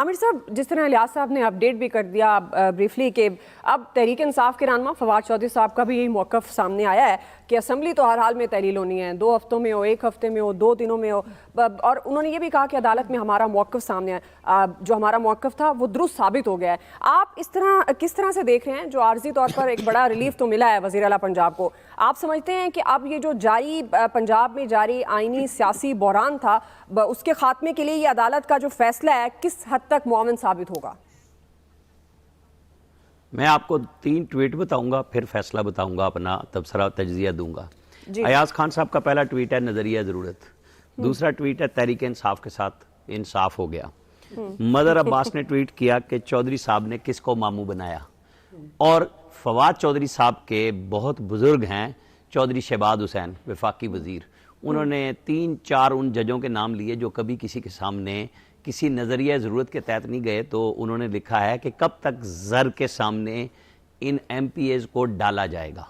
आमिर साहब, जिस तरह लियाज साहब ने अपडेट भी कर दिया ब्रीफली कि अब तहरीक इंसाफ के रहनुमा फवाद चौधरी साहब का भी यही मौक़िफ़ सामने आया है कि असम्बली तो हर हाल में तहलील होनी है, 2 हफ्तों में हो, 1 हफ्ते में हो, 2 दिनों में हो। और उन्होंने ये भी कहा कि अदालत में हमारा मौक़िफ़ सामने है, जो हमारा मौक़िफ़ था वो दुरुस्त साबित हो गया है। आप किस तरह से देख रहे हैं, जो आर्जी तौर पर एक बड़ा रिलीफ तो मिला है वज़ीर आला पंजाब को, आप समझते हैं कि अब ये जो जारी पंजाब में जारी आइनी सियासी बहरान था उसके खात्मे के लिए ये अदालत का जो फैसला है किस हद तक मुआविन साबित होगा? मैं आपको 3 ट्वीट बताऊंगा, फिर फैसला बताऊंगा, अपना तबसरा तजज़िया दूंगा। अयाज खान साहब का पहला ट्वीट है नज़रिया ज़रूरत, दूसरा ट्वीट है तहरीक इंसाफ के साथ इंसाफ हो गया। मदर अब्बास ने ट्वीट किया कि चौधरी साहब ने किसको मामू बनाया, और फवाद चौधरी साहब के बहुत बुजुर्ग हैं चौधरी शहबाज हुसैन वफाकी वज़ीर, उन्होंने 3-4 उन जजों के नाम लिए जो कभी किसी के सामने किसी नज़रिया ज़रूरत के तहत नहीं गए। तो उन्होंने लिखा है कि कब तक ज़र के सामने इन MPAs को डाला जाएगा।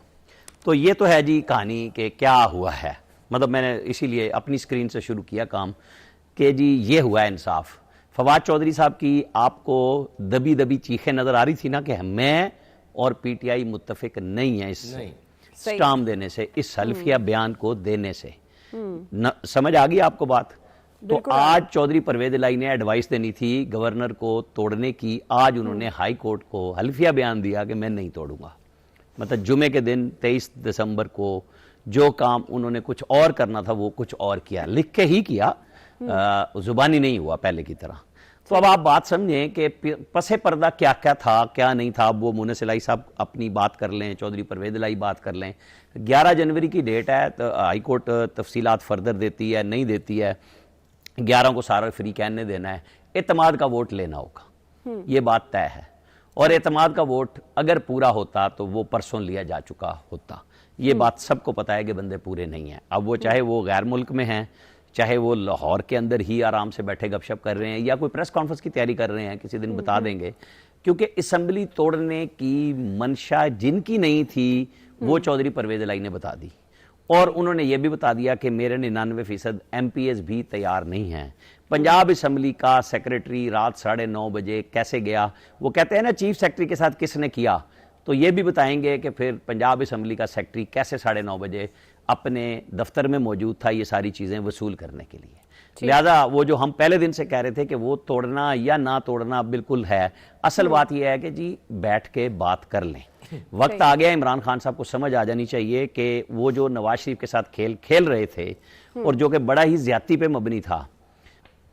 तो ये तो है जी कहानी कि क्या हुआ है, मतलब मैंने इसीलिए अपनी स्क्रीन से शुरू किया काम कि जी ये हुआ है इंसाफ। फवाद चौधरी साहब की आपको दबी दबी चीखें नज़र आ रही थी ना कि मैं और PTI मुत्तफिक नहीं है इस स्टाम देने से, इस हल्फिया बयान को देने से। समझ आ गई आपको बात? तो आज चौधरी परवेज इलाही ने एडवाइस देनी थी गवर्नर को तोड़ने की, आज उन्होंने हाई कोर्ट को हल्फिया बयान दिया कि मैं नहीं तोड़ूंगा। मतलब जुमे के दिन 23 दिसंबर को जो काम उन्होंने कुछ और करना था वो कुछ और किया, लिख के ही किया, जुबानी नहीं हुआ पहले की तरह। तो अब आप बात समझें कि पसे पर्दा क्या क्या था क्या नहीं था। वो मुनस इलाही साहब अपनी बात कर लें, चौधरी परवेज इलाही बात कर लें। 11 जनवरी की डेट है, तो हाई कोर्ट तफसीलात फर्दर देती है नहीं देती है, 11 को सारा फ्री कहने देना है, एतमाद का वोट लेना होगा, ये बात तय है। और एतमाद का वोट अगर पूरा होता तो वो परसों लिया जा चुका होता। ये बात सबको पता है कि बंदे पूरे नहीं हैं। अब वो चाहे वो गैर मुल्क में हैं, चाहे वो लाहौर के अंदर ही आराम से बैठे गपशप कर रहे हैं, या कोई प्रेस कॉन्फ्रेंस की तैयारी कर रहे हैं, किसी दिन बता देंगे। क्योंकि असम्बली तोड़ने की मंशा जिनकी नहीं थी वो चौधरी परवेज इलाही ने बता दी, और उन्होंने ये भी बता दिया कि मेरे 99% MPAs भी तैयार नहीं हैं। पंजाब असम्बली का सेक्रेटरी रात 9:30 बजे कैसे गया, वो कहते हैं ना चीफ सेक्रेटरी के साथ किसने किया, तो ये भी बताएंगे कि फिर पंजाब असम्बली का सेक्रेटरी कैसे 9:30 बजे अपने दफ्तर में मौजूद था ये सारी चीज़ें वसूल करने के लिए। लिहाजा वो जो हम पहले दिन से कह रहे थे कि वो तोड़ना या ना तोड़ना बिल्कुल है, असल बात यह है कि जी बैठ के बात कर लें। वक्त आ गया, इमरान खान साहब को समझ आ जानी चाहिए कि वो जो नवाज शरीफ के साथ खेल खेल रहे थे और जो कि बड़ा ही ज्यादती पे मबनी था,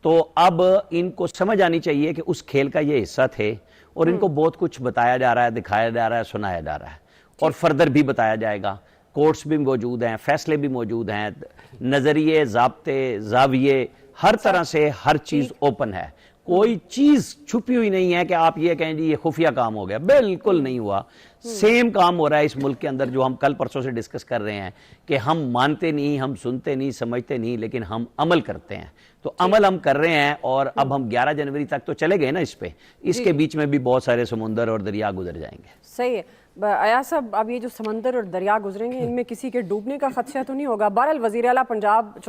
तो अब इनको समझ आनी चाहिए कि उस खेल का ये हिस्सा थे, और इनको बहुत कुछ बताया जा रहा है, दिखाया जा रहा है, सुनाया जा रहा है, और फर्दर भी बताया जाएगा। कोर्ट्स भी मौजूद हैं, फैसले भी मौजूद हैं, नजरिए, जाब्ते, जाविये, हर तरह से हर चीज ओपन है। कोई चीज छुपी हुई नहीं है कि आप ये कहें जी ये खुफिया काम हो गया, बिल्कुल नहीं हुआ। सेम काम हो रहा है इस मुल्क के अंदर जो हम कल परसों से डिस्कस कर रहे हैं कि हम मानते नहीं, हम सुनते नहीं, समझते नहीं, लेकिन हम अमल करते हैं। तो अमल हम कर रहे हैं, और अब हम 11 जनवरी तक तो चले गए ना इस पे, इसके बीच में भी बहुत सारे समुंदर और दरिया गुजर जाएंगे। सही है अयाज साहब, अब ये जो समंदर और दरिया गुजरेंगे इनमें किसी के डूबने का खदशा तो नहीं होगा? बहरहाल वज़ीर आला पंजाब